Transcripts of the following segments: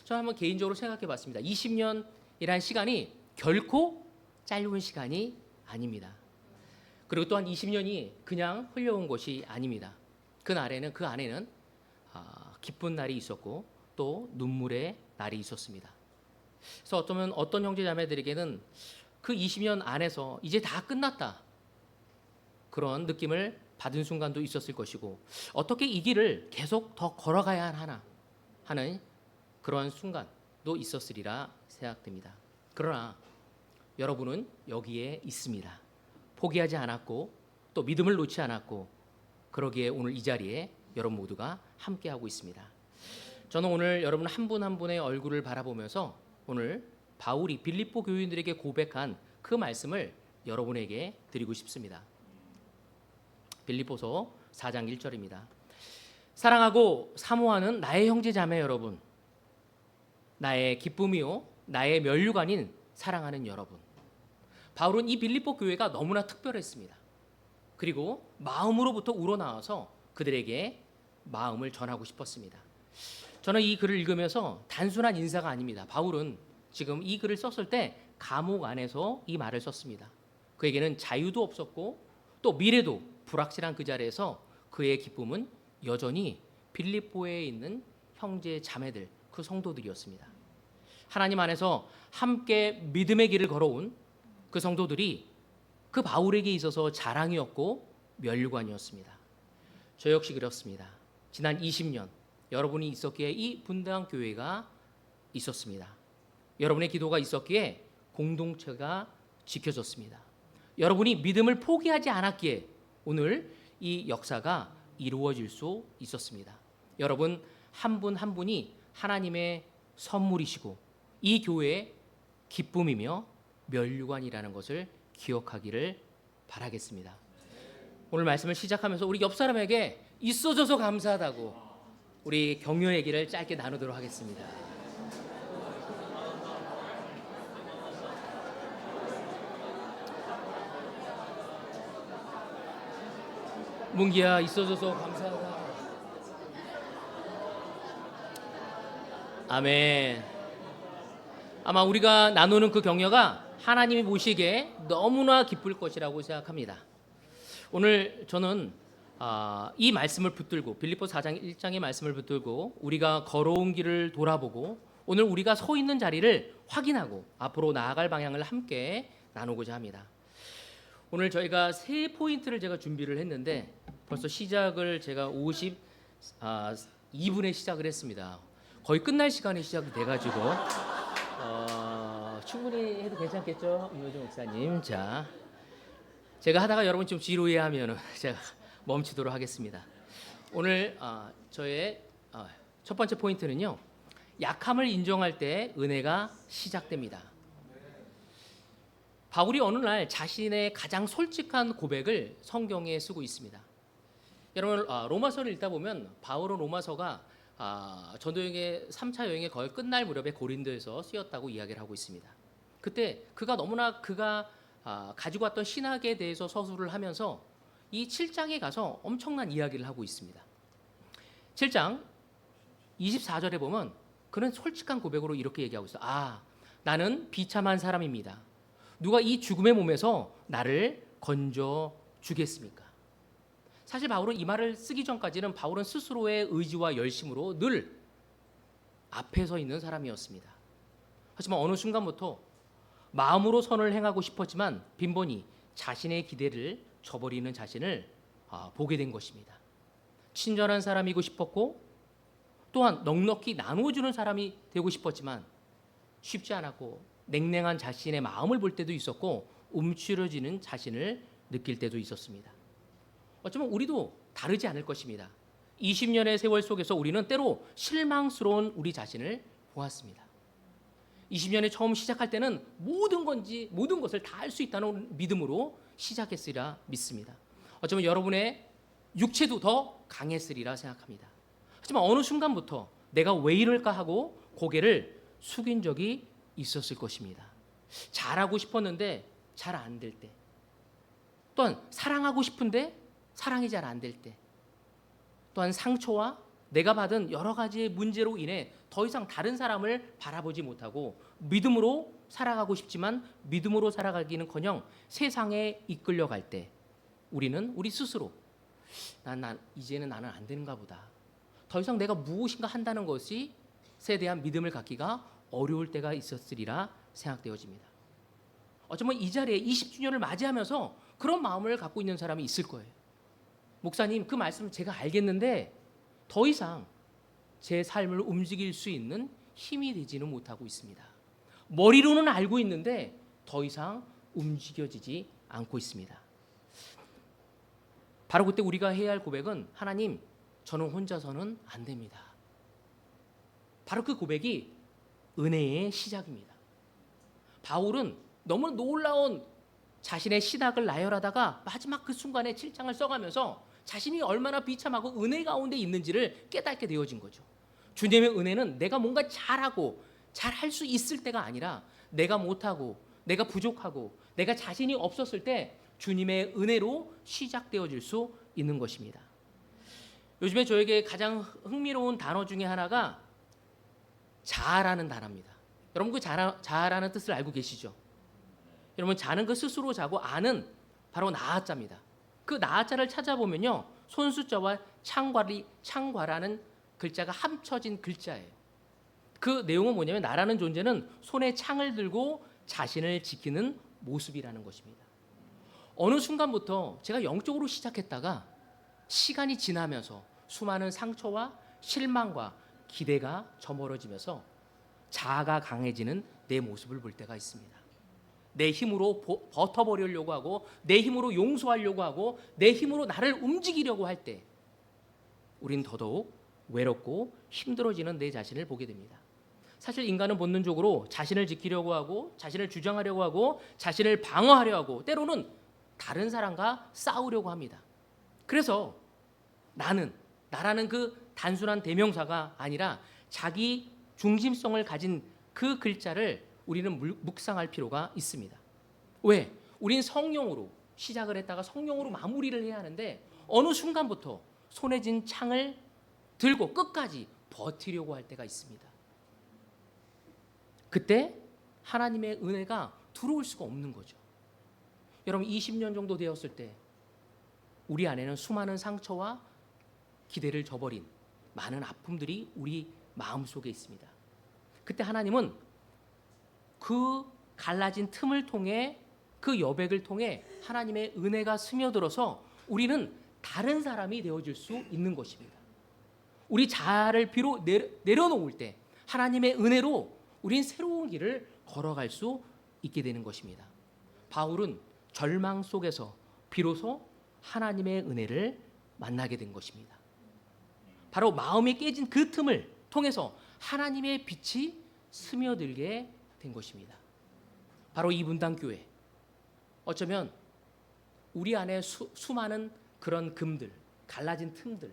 저는 한번 개인적으로 생각해 봤습니다. 20년이라는 시간이 결코 짧은 시간이 아닙니다. 그리고 또한 20년이 그냥 흘려온 것이 아닙니다. 그 안에는 기쁜 날이 있었고 또 눈물의 날이 있었습니다. 그래서 어쩌면 어떤 형제 자매들에게는 그 20년 안에서 이제 다 끝났다, 그런 느낌을 받은 순간도 있었을 것이고, 어떻게 이 길을 계속 더 걸어가야 하나 하는 그런 순간도 있었으리라 생각됩니다. 그러나 여러분은 여기에 있습니다. 포기하지 않았고 또 믿음을 놓지 않았고, 그러기에 오늘 이 자리에 여러분 모두가 함께하고 있습니다. 저는 오늘 여러분 한 분 한 분의 얼굴을 바라보면서 오늘 바울이 빌립보 교인들에게 고백한 그 말씀을 여러분에게 드리고 싶습니다. 빌립보서 4장 1절입니다. 사랑하고 사모하는 나의 형제 자매 여러분, 나의 기쁨이요 나의 면류관인 사랑하는 여러분. 바울은 이 빌립보 교회가 너무나 특별했습니다. 그리고 마음으로부터 우러나와서 그들에게 마음을 전하고 싶었습니다. 저는 이 글을 읽으면서 단순한 인사가 아닙니다. 바울은 지금 이 글을 썼을 때 감옥 안에서 이 말을 썼습니다. 그에게는 자유도 없었고 또 미래도 불확실한 그 자리에서 그의 기쁨은 여전히 빌립보에 있는 형제 자매들, 그 성도들이었습니다. 하나님 안에서 함께 믿음의 길을 걸어온 그 성도들이 그 바울에게 있어서 자랑이었고 면류관이었습니다. 저 역시 그렇습니다. 지난 20년 여러분이 있었기에 이 분당 교회가 있었습니다. 여러분의 기도가 있었기에 공동체가 지켜졌습니다. 여러분이 믿음을 포기하지 않았기에 오늘 이 역사가 이루어질 수 있었습니다. 여러분 한 분 한 분이 하나님의 선물이시고 이 교회의 기쁨이며 면류관이라는 것을 기억하기를 바라겠습니다. 오늘 말씀을 시작하면서 우리 옆 사람에게 있어줘서 감사하다고 우리 격려 얘기를 짧게 나누도록 하겠습니다. 문기야, 있어줘서 감사하다. 아멘. 아마 우리가 나누는 그 격려가 하나님이 보시기에 너무나 기쁠 것이라고 생각합니다. 오늘 저는 이 말씀을 붙들고 빌립보 4장 1장의 말씀을 붙들고 우리가 걸어온 길을 돌아보고 오늘 우리가 서 있는 자리를 확인하고 앞으로 나아갈 방향을 함께 나누고자 합니다. 오늘 저희가 세 포인트를 제가 준비를 했는데 벌써 시작을 제가 52분에 시작을 했습니다. 거의 끝날 시간에 시작이 돼가지고 충분히 해도 괜찮겠죠, 임효정 목사님? 자, 제가 하다가 여러분 좀 지루해하면 제가 멈추도록 하겠습니다. 오늘 저의 첫 번째 포인트는요, 약함을 인정할 때 은혜가 시작됩니다. 바울이 어느 날 자신의 가장 솔직한 고백을 성경에 쓰고 있습니다. 여러분 로마서를 읽다 보면 바울은 로마서가 전도여행의 3차 여행의 거의 끝날 무렵에 고린도에서 쓰였다고 이야기를 하고 있습니다. 그때 그가 너무나 가지고 왔던 신학에 대해서 서술을 하면서 이 7장에 가서 엄청난 이야기를 하고 있습니다. 7장 24절에 보면 그는 솔직한 고백으로 이렇게 얘기하고 있어요. 나는 비참한 사람입니다. 누가 이 죽음의 몸에서 나를 건져 주겠습니까? 사실 바울은 이 말을 쓰기 전까지는 바울은 스스로의 의지와 열심으로 늘 앞에 서 있는 사람이었습니다. 하지만 어느 순간부터 마음으로 선을 행하고 싶었지만 빈번히 자신의 기대를 저버리는 자신을 보게 된 것입니다. 친절한 사람이고 싶었고 또한 넉넉히 나누어주는 사람이 되고 싶었지만 쉽지 않았고 냉랭한 자신의 마음을 볼 때도 있었고 움츠러지는 자신을 느낄 때도 있었습니다. 어쩌면 우리도 다르지 않을 것입니다. 20년의 세월 속에서 우리는 때로 실망스러운 우리 자신을 보았습니다. 20년에 처음 시작할 때는 모든 것을 다 할 수 있다는 믿음으로 시작했으리라 믿습니다. 어쩌면 여러분의 육체도 더 강했으리라 생각합니다. 하지만 어느 순간부터 내가 왜 이럴까 하고 고개를 숙인 적이 있었을 것입니다. 잘하고 싶었는데 잘 안 될 때, 또한 사랑하고 싶은데 사랑이 잘 안 될 때, 또한 상처와 내가 받은 여러 가지의 문제로 인해 더 이상 다른 사람을 바라보지 못하고 믿음으로 살아가고 싶지만 믿음으로 살아가기는커녕 세상에 이끌려갈 때 우리는 우리 스스로 이제는 나는 안 되는가 보다. 더 이상 내가 무엇인가 한다는 것에 대한 믿음을 갖기가 어려울 때가 있었으리라 생각되어집니다. 어쩌면 이 자리에 20주년을 맞이하면서 그런 마음을 갖고 있는 사람이 있을 거예요. 목사님, 그 말씀 제가 알겠는데 더 이상 제 삶을 움직일 수 있는 힘이 되지는 못하고 있습니다. 머리로는 알고 있는데 더 이상 움직여지지 않고 있습니다. 바로 그때 우리가 해야 할 고백은 하나님, 저는 혼자서는 안 됩니다. 바로 그 고백이 은혜의 시작입니다. 바울은 너무 놀라운 자신의 신학을 나열하다가 마지막 그 순간에 7장을 써가면서 자신이 얼마나 비참하고 은혜 가운데 있는지를 깨닫게 되어진 거죠. 주님의 은혜는 내가 뭔가 잘하고 잘할 수 있을 때가 아니라 내가 못하고 내가 부족하고 내가 자신이 없었을 때 주님의 은혜로 시작되어질 수 있는 것입니다. 요즘에 저에게 가장 흥미로운 단어 중에 하나가 자아라는 단어입니다. 여러분 그 자아라는 뜻을 알고 계시죠? 여러분 자는 그 스스로 자고 아는 바로 나아자입니다. 그 나아자를 찾아보면요, 손수자와 창과라는 글자가 합쳐진 글자예요. 그 내용은 뭐냐면 나라는 존재는 손에 창을 들고 자신을 지키는 모습이라는 것입니다. 어느 순간부터 제가 영적으로 시작했다가 시간이 지나면서 수많은 상처와 실망과 기대가 저물어지면서 자아가 강해지는 내 모습을 볼 때가 있습니다. 내 힘으로 버텨버리려고 하고 내 힘으로 용서하려고 하고 내 힘으로 나를 움직이려고 할 때 우린 더더욱 외롭고 힘들어지는 내 자신을 보게 됩니다. 사실 인간은 본능적으로 자신을 지키려고 하고 자신을 주장하려고 하고 자신을 방어하려 하고 때로는 다른 사람과 싸우려고 합니다. 그래서 나라는 그 단순한 대명사가 아니라 자기 중심성을 가진 그 글자를 우리는 묵상할 필요가 있습니다. 왜? 우린 성령으로 시작을 했다가 성령으로 마무리를 해야 하는데 어느 순간부터 손에 쥔 창을 들고 끝까지 버티려고 할 때가 있습니다. 그때 하나님의 은혜가 들어올 수가 없는 거죠. 여러분 20년 정도 되었을 때 우리 안에는 수많은 상처와 기대를 저버린 많은 아픔들이 우리 마음속에 있습니다. 그때 하나님은 그 갈라진 틈을 통해 그 여백을 통해 하나님의 은혜가 스며들어서 우리는 다른 사람이 되어질 수 있는 것입니다. 우리 자아를 비로 내려놓을 때 하나님의 은혜로 우린 새로운 길을 걸어갈 수 있게 되는 것입니다. 바울은 절망 속에서 비로소 하나님의 은혜를 만나게 된 것입니다. 바로 마음이 깨진 그 틈을 통해서 하나님의 빛이 스며들게 된 것입니다. 바로 이 분당교회, 어쩌면 우리 안에 수많은 그런 금들, 갈라진 틈들,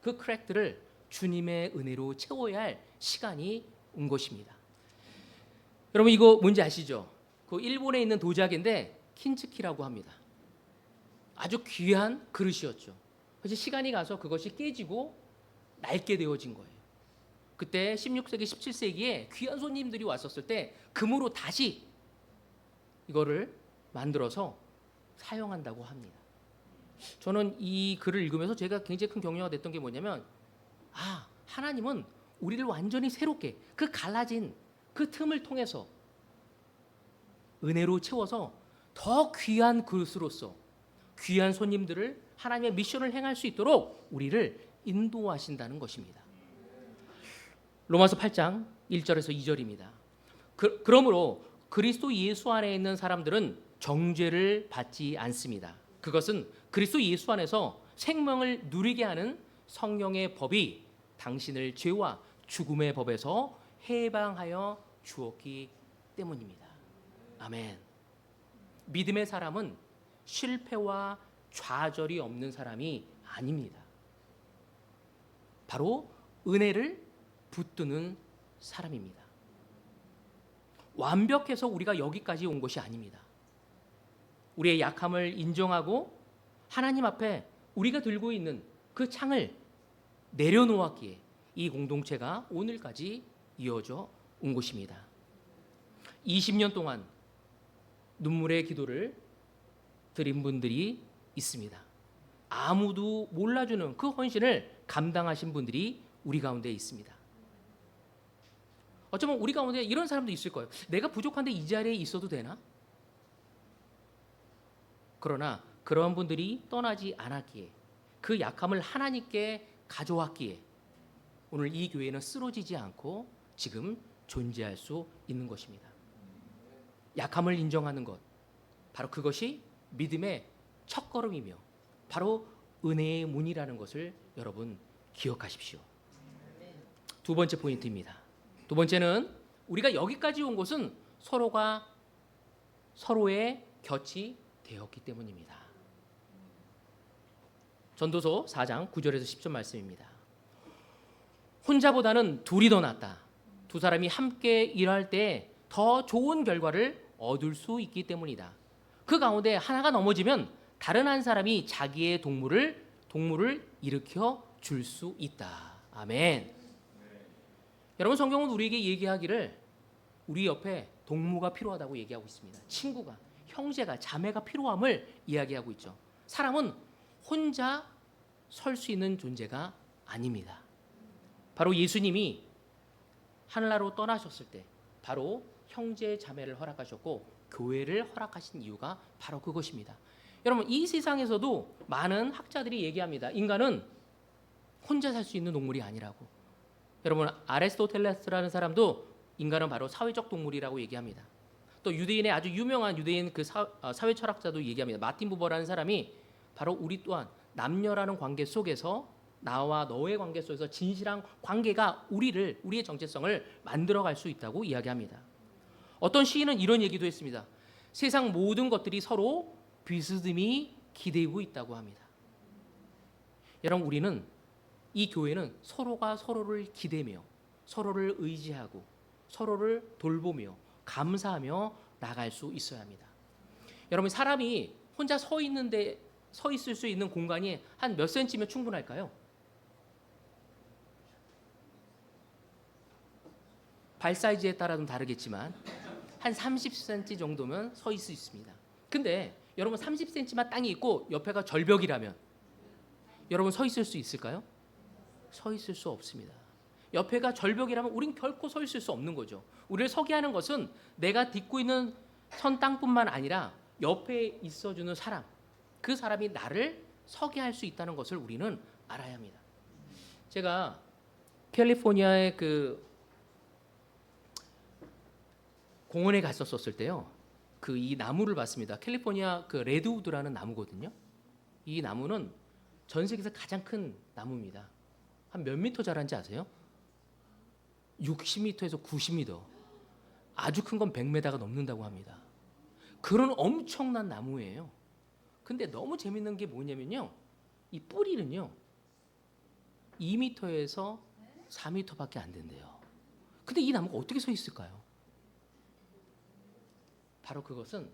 그 크랙들을 주님의 은혜로 채워야 할 시간이 온 것입니다. 여러분 이거 뭔지 아시죠? 그 일본에 있는 도자기인데 킨츠키라고 합니다. 아주 귀한 그릇이었죠. 그래서 시간이 가서 그것이 깨지고 낡게 되어진 거예요. 그때 16세기, 17세기에 귀한 손님들이 왔었을 때 금으로 다시 이거를 만들어서 사용한다고 합니다. 저는 이 글을 읽으면서 제가 굉장히 큰 격려가 됐던 게 뭐냐면 하나님은 우리를 완전히 새롭게 그 갈라진 그 틈을 통해서 은혜로 채워서 더 귀한 그릇으로서 귀한 손님들을 하나님의 미션을 행할 수 있도록 우리를 인도하신다는 것입니다. 로마서 8장 1절에서 2절입니다. 그러므로 그리스도 예수 안에 있는 사람들은 정죄를 받지 않습니다. 그것은 그리스도 예수 안에서 생명을 누리게 하는 성령의 법이 당신을 죄와 죽음의 법에서 해방하여 주었기 때문입니다. 아멘. 믿음의 사람은 실패와 좌절이 없는 사람이 아닙니다. 바로 은혜를 붙드는 사람입니다. 완벽해서 우리가 여기까지 온 것이 아닙니다. 우리의 약함을 인정하고 하나님 앞에 우리가 들고 있는 그 창을 내려놓았기에 이 공동체가 오늘까지 이어져 온 것입니다. 20년 동안 눈물의 기도를 드린 분들이 있습니다. 아무도 몰라주는 그 헌신을 감당하신 분들이 우리 가운데 있습니다. 어쩌면 우리 가운데 이런 사람도 있을 거예요. 내가 부족한데 이 자리에 있어도 되나? 그러나 그런 분들이 떠나지 않았기에, 그 약함을 하나님께 가져왔기에 오늘 이 교회는 쓰러지지 않고 지금 존재할 수 있는 것입니다. 약함을 인정하는 것, 바로 그것이 믿음의 첫걸음이며 바로 은혜의 문이라는 것을 여러분 기억하십시오. 두 번째 포인트입니다. 두 번째는 우리가 여기까지 온 것은 서로가 서로의 곁이 되었기 때문입니다. 전도서 4장 9절에서 10절 말씀입니다. 혼자보다는 둘이 더 낫다. 두 사람이 함께 일할 때 더 좋은 결과를 얻을 수 있기 때문이다. 그 가운데 하나가 넘어지면 다른 한 사람이 자기의 동물을 일으켜 줄 수 있다. 아멘. 여러분, 성경은 우리에게 얘기하기를 우리 옆에 동무가 필요하다고 얘기하고 있습니다. 친구가, 형제가, 자매가 필요함을 이야기하고 있죠. 사람은 혼자 설 수 있는 존재가 아닙니다. 바로 예수님이 하늘나라로 떠나셨을 때 바로 형제 자매를 허락하셨고 교회를 허락하신 이유가 바로 그것입니다. 여러분, 이 세상에서도 많은 학자들이 얘기합니다. 인간은 혼자 살 수 있는 동물이 아니라고. 여러분, 아리스토텔레스라는 사람도 인간은 바로 사회적 동물이라고 얘기합니다. 또 유대인의 아주 유명한 유대인 그 사회 철학자도 얘기합니다. 마틴 부버라는 사람이 바로 우리 또한 남녀라는 관계 속에서, 나와 너의 관계 속에서 진실한 관계가 우리의 정체성을 만들어갈 수 있다고 이야기합니다. 어떤 시인은 이런 얘기도 했습니다. 세상 모든 것들이 서로 비스듬히 기대고 있다고 합니다. 여러분, 우리는, 이 교회는 서로가 서로를 기대며 서로를 의지하고 서로를 돌보며 감사하며 나갈 수 있어야 합니다. 여러분, 사람이 혼자 서 있을 수 있는 공간이 한 몇 센치면 충분할까요? 발 사이즈에 따라 좀 다르겠지만 한 30cm 정도면 서 있을 수 있습니다. 근데 여러분, 30cm만 땅이 있고 옆에가 절벽이라면 여러분 서 있을 수 있을까요? 서 있을 수 없습니다. 옆에가 절벽이라면 우린 결코 서 있을 수 없는 거죠. 우리를 서게 하는 것은 내가 딛고 있는 선 땅뿐만 아니라 옆에 있어주는 사람, 그 사람이 나를 서게 할 수 있다는 것을 우리는 알아야 합니다. 제가 캘리포니아의 그 공원에 갔었을 때요, 그 이 나무를 봤습니다. 캘리포니아 그 레드우드라는 나무거든요. 이 나무는 전 세계에서 가장 큰 나무입니다. 한 몇 미터 자란지 아세요? 60m에서 90m. 아주 큰 건 100m가 넘는다고 합니다. 그런 엄청난 나무예요. 근데 너무 재밌는 게 뭐냐면요, 이 뿌리는요 2m에서 4m밖에 안 된대요. 근데 이 나무가 어떻게 서 있을까요? 바로 그것은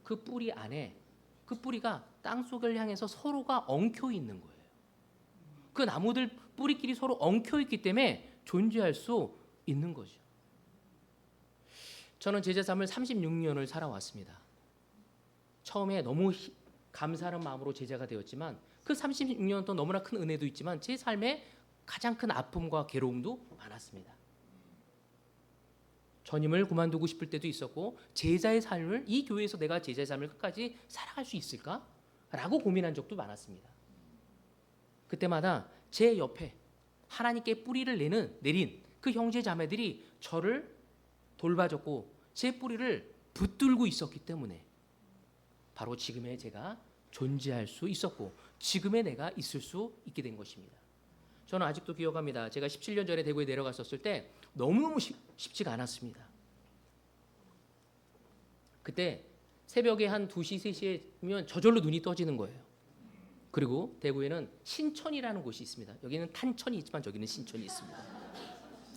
그 뿌리 안에, 그 뿌리가 땅속을 향해서 서로가 엉켜 있는 거예요. 그 나무들 뿌리끼리 서로 엉켜 있기 때문에 존재할 수 있는 거죠. 저는 제자 삶을 36년을 살아왔습니다. 처음에 너무 감사하는 마음으로 제자가 되었지만 그 36년 동안 너무나 큰 은혜도 있지만 제 삶에 가장 큰 아픔과 괴로움도 많았습니다. 전임을 그만두고 싶을 때도 있었고, 제자의 삶을, 이 교회에서 내가 제자의 삶을 끝까지 살아갈 수 있을까? 라고 고민한 적도 많았습니다. 그때마다 제 옆에 하나님께 뿌리를 내린 그 형제 자매들이 저를 돌봐줬고 제 뿌리를 붙들고 있었기 때문에 바로 지금의 제가 존재할 수 있었고 지금의 내가 있을 수 있게 된 것입니다. 저는 아직도 기억합니다. 제가 17년 전에 대구에 내려갔었을 때 너무너무 쉽지가 않았습니다. 그때 새벽에 한 2시, 3시에면 저절로 눈이 떠지는 거예요. 그리고 대구에는 신천이라는 곳이 있습니다. 여기는 탄천이 있지만 저기는 신천이 있습니다.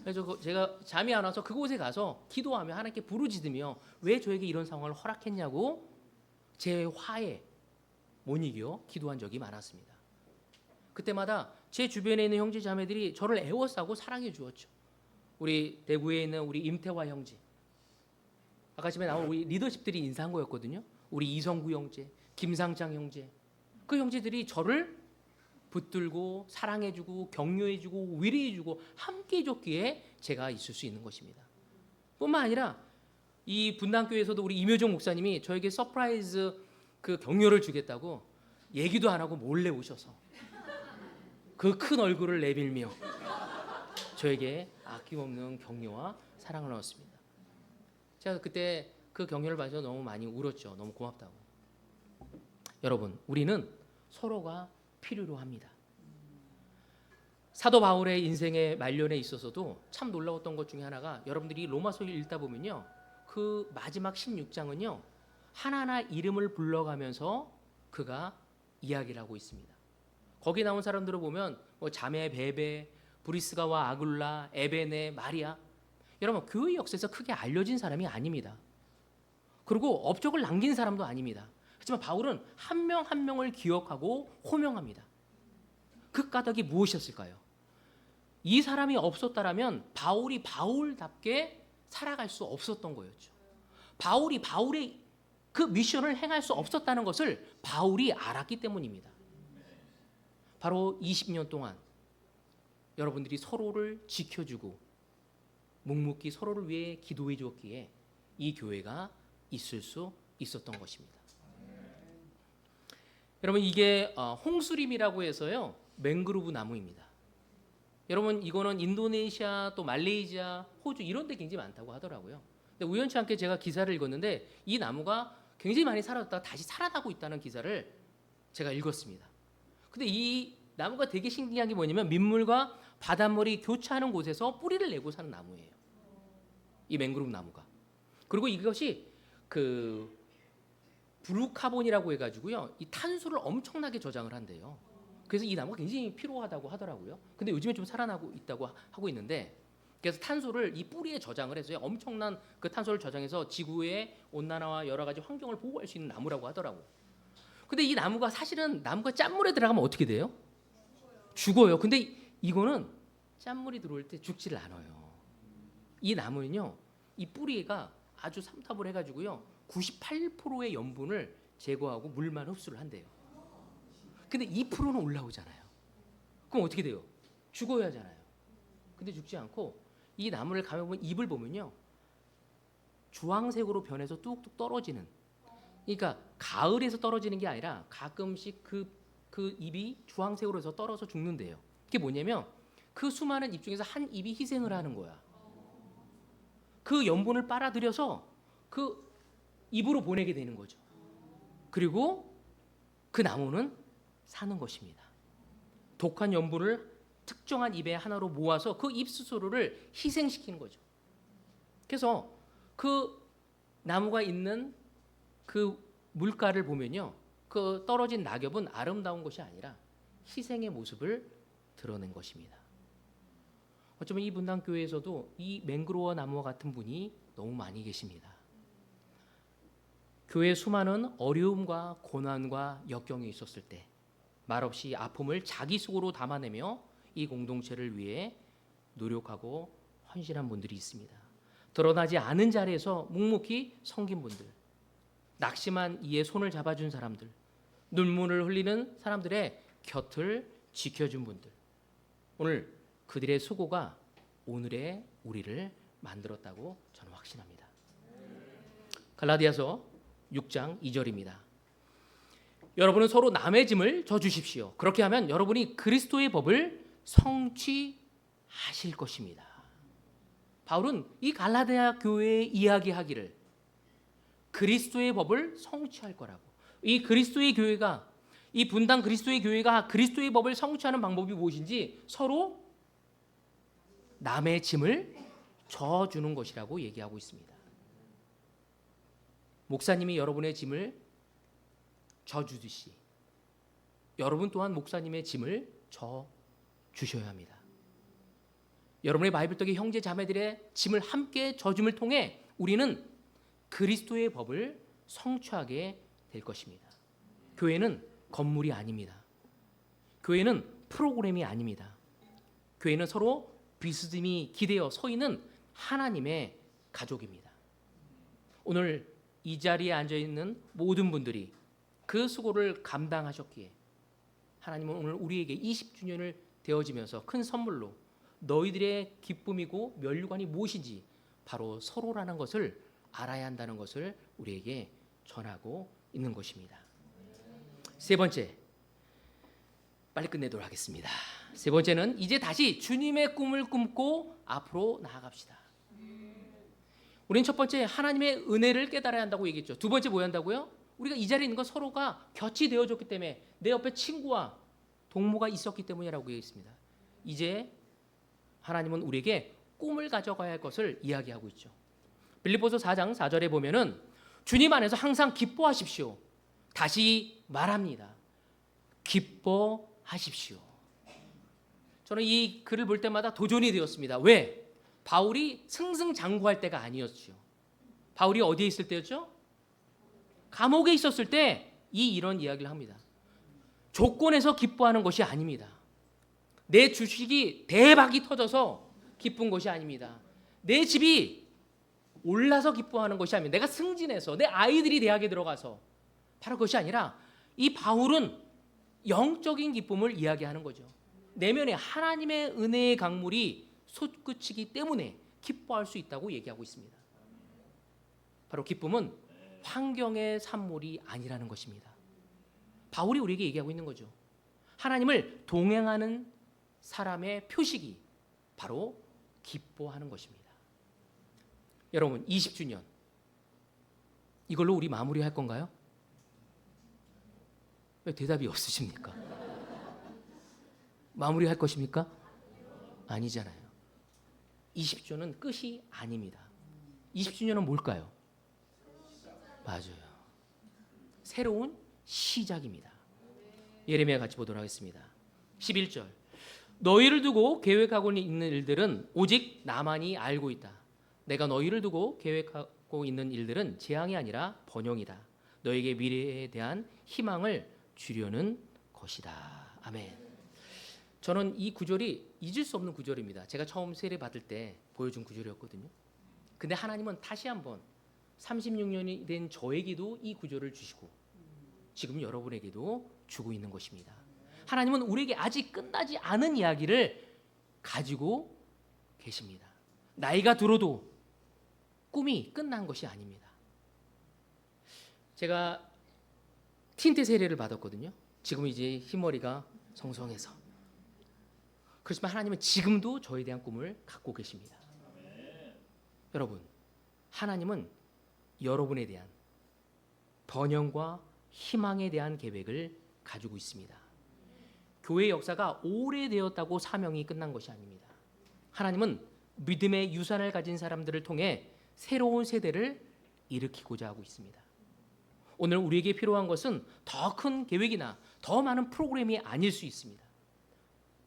그래서 제가 잠이 안 와서 그곳에 가서 기도하며 하나님께 부르짖으며 왜 저에게 이런 상황을 허락했냐고 제 화에 못 이겨 기도한 적이 많았습니다. 그때마다 제 주변에 있는 형제 자매들이 저를 애워싸고 사랑해 주었죠. 우리 대구에 있는 우리 임태화 형제, 아까 집에 나온 우리 리더십들이 인사한 거였거든요. 우리 이성구 형제, 김상장 형제, 그 형제들이 저를 붙들고 사랑해주고 격려해주고 위로해주고 함께해줬기에 제가 있을 수 있는 것입니다. 뿐만 아니라 이 분당교회에서도 우리 임효정 목사님이 저에게 서프라이즈 그 격려를 주겠다고 얘기도 안 하고 몰래 오셔서 그 큰 얼굴을 내밀며 저에게 아낌없는 격려와 사랑을 나눴습니다. 제가 그때 그 격려를 받아서 너무 많이 울었죠. 너무 고맙다고. 여러분, 우리는 서로가 필요로 합니다. 사도 바울의 인생의 말년에 있어서도 참 놀라웠던 것 중에 하나가, 여러분들이 로마서를 읽다 보면요, 그 마지막 16장은요 하나하나 이름을 불러가면서 그가 이야기를 하고 있습니다. 거기 나온 사람들을 보면 뭐 자매 베베, 브리스가와 아굴라, 에베네, 마리아, 여러분 교회 역사에서 크게 알려진 사람이 아닙니다. 그리고 업적을 남긴 사람도 아닙니다. 하지만 바울은 한 명 한 명을 기억하고 호명합니다. 그 까닭이 무엇이었을까요? 이 사람이 없었다라면 바울이 바울답게 살아갈 수 없었던 거였죠. 바울이 바울의 그 미션을 행할 수 없었다는 것을 바울이 알았기 때문입니다. 바로 20년 동안 여러분들이 서로를 지켜주고 묵묵히 서로를 위해 기도해 주었기에 이 교회가 있을 수 있었던 것입니다. 여러분, 이게 홍수림이라고 해서요 맹그로브 나무입니다. 여러분, 이거는 인도네시아 또 말레이시아, 호주 이런 데 굉장히 많다고 하더라고요. 근데 우연치 않게 제가 기사를 읽었는데 이 나무가 굉장히 많이 사라졌다가 다시 살아나고 있다는 기사를 제가 읽었습니다. 근데 이 나무가 되게 신기한 게 뭐냐면 민물과 바닷물이 교차하는 곳에서 뿌리를 내고 사는 나무예요. 이 맹그로브 나무가. 그리고 이것이 그 블루카본이라고 해가지고요 이 탄소를 엄청나게 저장을 한대요. 그래서 이 나무가 굉장히 필요하다고 하더라고요. 근데 요즘에 좀 살아나고 있다고 하고 있는데, 그래서 탄소를 이 뿌리에 저장을 해서요 엄청난 그 탄소를 저장해서 지구의 온난화와 여러 가지 환경을 보호할 수 있는 나무라고 하더라고요. 근데 이 나무가 사실은 나무가 짠물에 들어가면 어떻게 돼요? 죽어요. 근데 이거는 짠물이 들어올 때 죽지를 않아요. 이 나무는요 이 뿌리가 아주 삼탑을 해가지고요 98%의 염분을 제거하고 물만 흡수를 한대요. 근데 2%는 올라오잖아요. 그럼 어떻게 돼요? 죽어야 하잖아요. 근데 죽지 않고 이 나무를 감아보면 잎을 보면요 주황색으로 변해서 뚝뚝 떨어지는, 그러니까 가을에서 떨어지는 게 아니라 가끔씩 그 잎이 주황색으로 해서 떨어져 죽는데요. 그게 뭐냐면 그 수많은 잎 중에서 한 잎이 희생을 하는 거야. 그 염분을 빨아들여서 그 잎으로 보내게 되는 거죠. 그리고 그 나무는 사는 것입니다. 독한 염분을 특정한 잎에 하나로 모아서 그 잎 스스로를 희생시키는 거죠. 그래서 그 나무가 있는 그 물가를 보면요 그 떨어진 낙엽은 아름다운 것이 아니라 희생의 모습을 드러낸 것입니다. 어쩌면 이 분당교회에서도 이 맹그로워 나무와 같은 분이 너무 많이 계십니다. 교회에 수많은 어려움과 고난과 역경이 있었을 때 말없이 아픔을 자기 속으로 담아내며 이 공동체를 위해 노력하고 헌신한 분들이 있습니다. 드러나지 않은 자리에서 묵묵히 섬긴 분들, 낙심한 이의 손을 잡아준 사람들, 눈물을 흘리는 사람들의 곁을 지켜준 분들, 오늘 그들의 수고가 오늘의 우리를 만들었다고 저는 확신합니다. 갈라디아서 6장 2절입니다. 여러분은 서로 남의 짐을 져주십시오. 그렇게 하면 여러분이 그리스도의 법을 성취하실 것입니다. 바울은 이 갈라디아 교회에 이야기하기를 그리스도의 법을 성취할 거라고. 이 그리스도의 교회가, 이 분당 그리스도의 교회가 그리스도의 법을 성취하는 방법이 무엇인지 서로 남의 짐을 져주는 것이라고 얘기하고 있습니다. 목사님이 여러분의 짐을 져주듯이 여러분 또한 목사님의 짐을 져주셔야 합니다. 여러분의 바이블떡의 형제 자매들의 짐을 함께 져줌을 통해 우리는 그리스도의 법을 성취하게 될 것입니다. 교회는 건물이 아닙니다. 교회는 프로그램이 아닙니다. 교회는 서로 비스듬히 기대어 서 있는 하나님의 가족입니다. 오늘 이 자리에 앉아 있는 모든 분들이 그 수고를 감당하셨기에 하나님은 오늘 우리에게 20주년을 되어지면서 큰 선물로 너희들의 기쁨이고 면류관이 무엇인지 바로 서로라는 것을 알아야 한다는 것을 우리에게 전하고 있는 것입니다. 세 번째, 빨리 끝내도록 하겠습니다. 세 번째는 이제 다시 주님의 꿈을 꿈고 앞으로 나아갑시다. 우리는 첫 번째 하나님의 은혜를 깨달아야 한다고 얘기했죠. 두 번째 뭐 한다고요? 우리가 이 자리에 있는 건 서로가 곁이 되어줬기 때문에 내 옆에 친구와 동무가 있었기 때문이라고 얘기했습니다. 이제 하나님은 우리에게 꿈을 가져가야 할 것을 이야기하고 있죠. 빌립보서 4장 4절에 보면은 주님 안에서 항상 기뻐하십시오. 다시 말합니다. 기뻐하십시오. 저는 이 글을 볼 때마다 도전이 되었습니다. 왜? 바울이 승승장구할 때가 아니었죠. 바울이 어디에 있을 때였죠? 감옥에 있었을 때 이런 이야기를 합니다. 조건에서 기뻐하는 것이 아닙니다. 내 주식이 대박이 터져서 기쁜 것이 아닙니다. 내 집이 올라서 기뻐하는 것이 아닙니다. 내가 승진해서 내 아이들이 대학에 들어가서 바로 그것이 아니라 이 바울은 영적인 기쁨을 이야기하는 거죠. 내면에 하나님의 은혜의 강물이 솟구치기 때문에 기뻐할 수 있다고 얘기하고 있습니다. 바로 기쁨은 환경의 산물이 아니라는 것입니다. 바울이 우리에게 얘기하고 있는 거죠. 하나님을 동행하는 사람의 표식이 바로 기뻐하는 것입니다. 여러분, 20주년 이걸로 우리 마무리할 건가요? 왜 대답이 없으십니까? 마무리할 것입니까? 아니잖아요. 20주년은 끝이 아닙니다. 20주년은 뭘까요? 맞아요. 새로운 시작입니다. 예레미야 같이 보도록 하겠습니다. 11절. 너희를 두고 계획하고 있는 일들은 오직 나만이 알고 있다. 내가 너희를 두고 계획하고 있는 일들은 재앙이 아니라 번영이다. 너에게 미래에 대한 희망을 주려는 것이다. 아멘. 저는 이 구절이 잊을 수 없는 구절입니다. 제가 처음 세례 받을 때 보여준 구절이었거든요. 근데 하나님은 다시 한번 36년이 된 저에게도 이 구절을 주시고 지금 여러분에게도 주고 있는 것입니다. 하나님은 우리에게 아직 끝나지 않은 이야기를 가지고 계십니다. 나이가 들어도 꿈이 끝난 것이 아닙니다. 제가 틴트 세례를 받았거든요. 지금 이제 흰머리가 성성해서. 그렇지만 하나님은 지금도 저에 대한 꿈을 갖고 계십니다. 여러분, 하나님은 여러분에 대한 번영과 희망에 대한 계획을 가지고 있습니다. 교회 역사가 오래되었다고 사명이 끝난 것이 아닙니다. 하나님은 믿음의 유산을 가진 사람들을 통해 새로운 세대를 일으키고자 하고 있습니다. 오늘 우리에게 필요한 것은 더 큰 계획이나 더 많은 프로그램이 아닐 수 있습니다.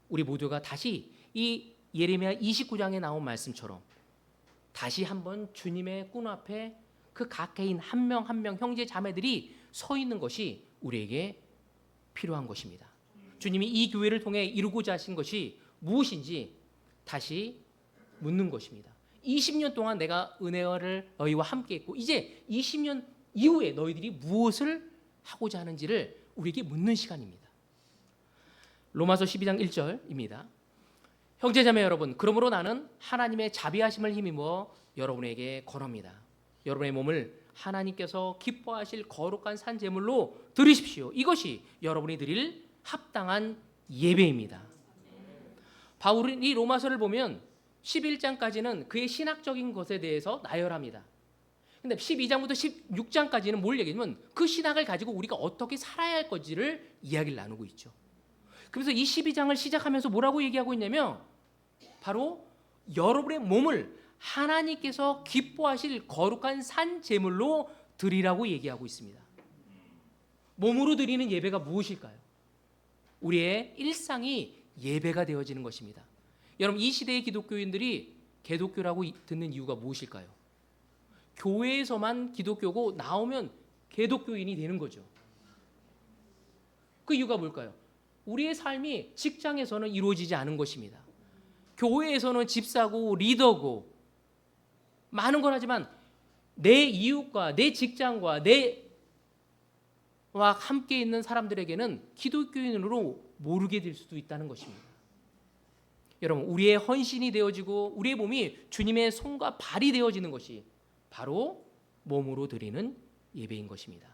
우리 모두가 다시 이 예레미야 29장에 나온 말씀처럼 다시 한번 주님의 꾼 앞에 그 각 개인 한 명 한 명 형제 자매들이 서 있는 것이 우리에게 필요한 것입니다. 주님이 이 교회를 통해 이루고자 하신 것이 무엇인지 다시 묻는 것입니다. 20년 동안 내가 은혜를 너희와 함께 했고 이제 20년 이후에 너희들이 무엇을 하고자 하는지를 우리에게 묻는 시간입니다. 로마서 12장 1절입니다. 형제자매 여러분, 그러므로 나는 하나님의 자비하심을 힘입어 여러분에게 권합니다. 여러분의 몸을 하나님께서 기뻐하실 거룩한 산 제물로 드리십시오. 이것이 여러분이 드릴 합당한 예배입니다. 바울은 이 로마서를 보면 11장까지는 그의 신학적인 것에 대해서 나열합니다. 근데 12장부터 16장까지는 뭘 얘기하냐면 그 신학을 가지고 우리가 어떻게 살아야 할 건지를 이야기를 나누고 있죠. 그래서 이 12장을 시작하면서 뭐라고 얘기하고 있냐면 바로 여러분의 몸을 하나님께서 기뻐하실 거룩한 산 제물로 드리라고 얘기하고 있습니다. 몸으로 드리는 예배가 무엇일까요? 우리의 일상이 예배가 되어지는 것입니다. 여러분, 이 시대의 기독교인들이 개독교라고 듣는 이유가 무엇일까요? 교회에서만 기독교고 나오면 개독교인이 되는 거죠. 그 이유가 뭘까요? 우리의 삶이 직장에서는 이루어지지 않은 것입니다. 교회에서는 집사고 리더고 많은 걸 하지만 내 이웃과 내 직장과 내와 함께 있는 사람들에게는 기독교인으로 모르게 될 수도 있다는 것입니다. 여러분, 우리의 헌신이 되어지고 우리의 몸이 주님의 손과 발이 되어지는 것이 바로 몸으로 드리는 예배인 것입니다.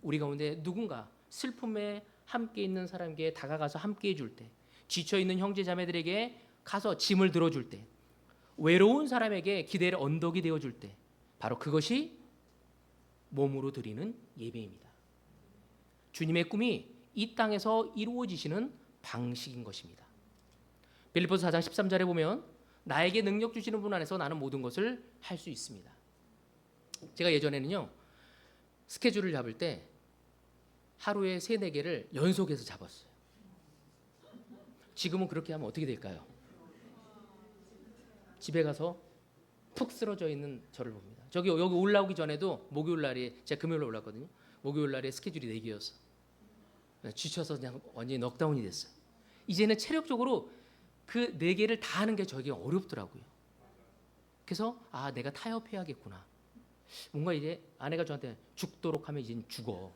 우리 가운데 누군가 슬픔에 함께 있는 사람에게 다가가서 함께 해줄 때, 지쳐있는 형제 자매들에게 가서 짐을 들어줄 때, 외로운 사람에게 기대의 언덕이 되어줄 때, 바로 그것이 몸으로 드리는 예배입니다. 주님의 꿈이 이 땅에서 이루어지시는 방식인 것입니다. 빌립보서 4장 13절에 보면 나에게 능력 주시는 분 안에서 나는 모든 것을 할 수 있습니다. 제가 예전에는요, 스케줄을 잡을 때 하루에 3-4개를 연속해서 잡았어요. 지금은 그렇게 하면 어떻게 될까요? 집에 가서 푹 쓰러져 있는 저를 봅니다. 여기 올라오기 전에도 목요일 날이, 제가 금요일에 올랐거든요. 목요일 날에 스케줄이 4개였어. 지쳐서 그냥 완전히 넉다운이 됐어요. 이제는 체력적으로 그 4개를 다 하는 게 저에게 어렵더라고요. 그래서 내가 타협해야겠구나. 뭔가 이제 아내가 저한테 죽도록 하면 이제 죽어.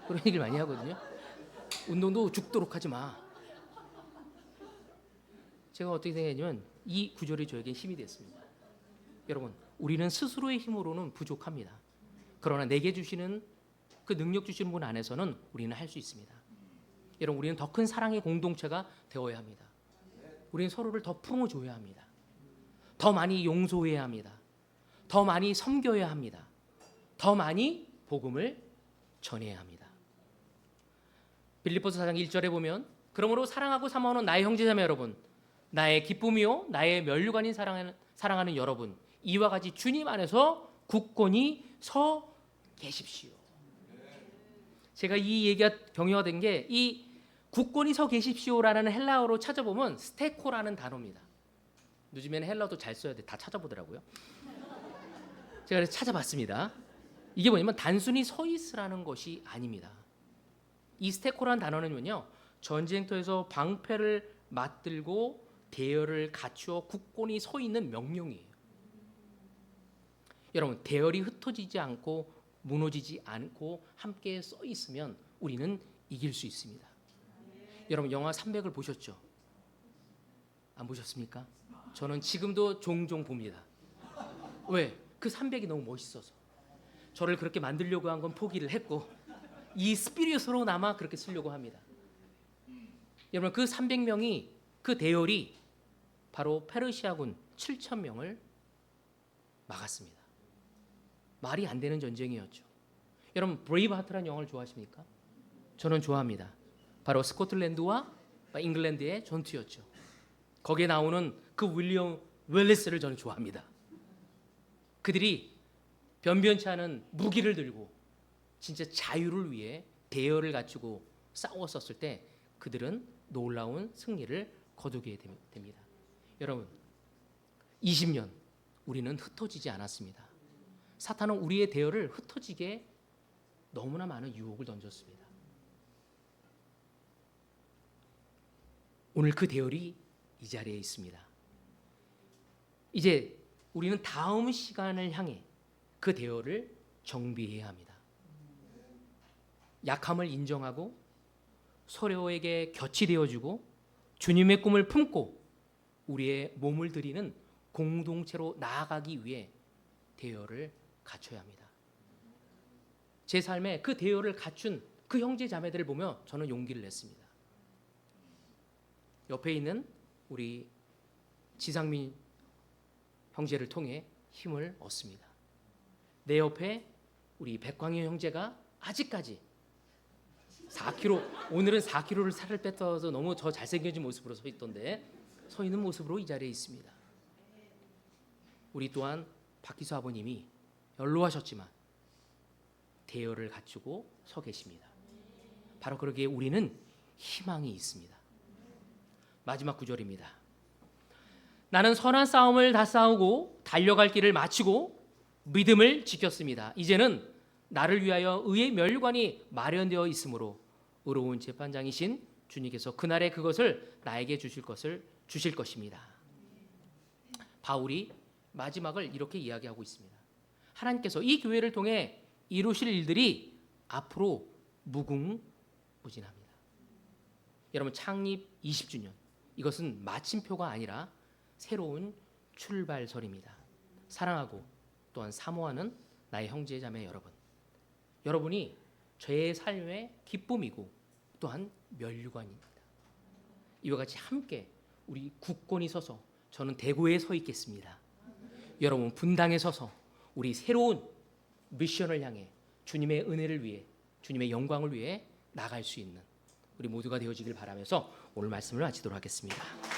그런 얘기를 많이 하거든요. 운동도 죽도록 하지 마. 제가 어떻게 생각했냐면 이 구절이 저에게 힘이 됐습니다. 여러분, 우리는 스스로의 힘으로는 부족합니다. 그러나 내게 주시는 그 능력 주시는 분 안에서는 우리는 할 수 있습니다. 여러분, 우리는 더 큰 사랑의 공동체가 되어야 합니다. 우리는 서로를 더 품어줘야 합니다. 더 많이 용서해야 합니다. 더 많이 섬겨야 합니다. 더 많이 복음을 전해야 합니다. 빌립보서 4장 1절에 보면 그러므로 사랑하고 사모하는 나의 형제자매 여러분, 나의 기쁨이요 나의 면류관인 사랑하는 여러분, 이와 같이 주님 안에서 굳건히 서 계십시오. 제가 이 얘기가 병요가 된 게 이 굳건히 서 계십시오라는 헬라어로 찾아보면 스테코라는 단어입니다. 요즘에는 헬라어도 잘 써야 돼. 다 찾아보더라고요. 제가 그래서 찾아봤습니다. 이게 뭐냐면 단순히 서 있으라는 것이 아닙니다. 이 스테코라는 단어는요, 전쟁터에서 방패를 맞들고 대열을 갖추어 굳건히 서 있는 명령이에요. 여러분, 대열이 흩어지지 않고 무너지지 않고 함께 서 있으면 우리는 이길 수 있습니다. 여러분, 영화 300을 보셨죠? 안 보셨습니까? 저는 지금도 종종 봅니다. 왜? 그 300이 너무 멋있어서. 저를 그렇게 만들려고 한 건 포기를 했고 이 스피릿으로나마 그렇게 쓰려고 합니다. 여러분, 그 300명이, 그 대열이 바로 페르시아군 7,000명을 막았습니다. 말이 안 되는 전쟁이었죠. 여러분, 브레이브하트라는 영화를 좋아하십니까? 저는 좋아합니다. 바로 스코틀랜드와 잉글랜드의 전투였죠. 거기에 나오는 그 윌리엄 웰리스를 저는 좋아합니다. 그들이 변변치 않은 무기를 들고 진짜 자유를 위해 대열을 갖추고 싸웠었을 때 그들은 놀라운 승리를 거두게 됩니다. 여러분, 20년 우리는 흩어지지 않았습니다. 사탄은 우리의 대열을 흩어지게 너무나 많은 유혹을 던졌습니다. 오늘 그 대열이 이 자리에 있습니다. 이제 우리는 다음 시간을 향해 그 대열을 정비해야 합니다. 약함을 인정하고 서로에게 곁이 되어주고 주님의 꿈을 품고 우리의 몸을 드리는 공동체로 나아가기 위해 대열을 갖춰야 합니다. 제 삶에 그 대열을 갖춘 그 형제 자매들을 보며 저는 용기를 냈습니다. 옆에 있는 우리 지상민 형제를 통해 힘을 얻습니다. 내 옆에 우리 백광현 형제가 아직까지 4kg, 오늘은 4kg를 살을 뺐어서 너무 저 잘생겨진 모습으로 서 있던데 서 있는 모습으로 이 자리에 있습니다. 우리 또한 박기수 아버님이 연로하셨지만 대열을 갖추고 서 계십니다. 바로 그러기에 우리는 희망이 있습니다. 마지막 구절입니다. 나는 선한 싸움을 다 싸우고 달려갈 길을 마치고 믿음을 지켰습니다. 이제는 나를 위하여 의의 멸관이 마련되어 있으므로 의로운 재판장이신 주님께서 그날에 그것을 나에게 주실 것입니다. 바울이 마지막을 이렇게 이야기하고 있습니다. 하나님께서 이 교회를 통해 이루실 일들이 앞으로 무궁무진합니다. 여러분, 창립 20주년, 이것은 마침표가 아니라 새로운 출발선입니다. 사랑하고 또한 사모하는 나의 형제 자매 여러분, 여러분이 저의 삶의 기쁨이고 또한 면류관입니다. 이와 같이 함께 우리 굳건히 서서, 저는 대구에 서 있겠습니다. 여러분 분당에 서서 우리 새로운 미션을 향해 주님의 은혜를 위해, 주님의 영광을 위해 나갈 수 있는 우리 모두가 되어지길 바라면서 오늘 말씀을 마치도록 하겠습니다.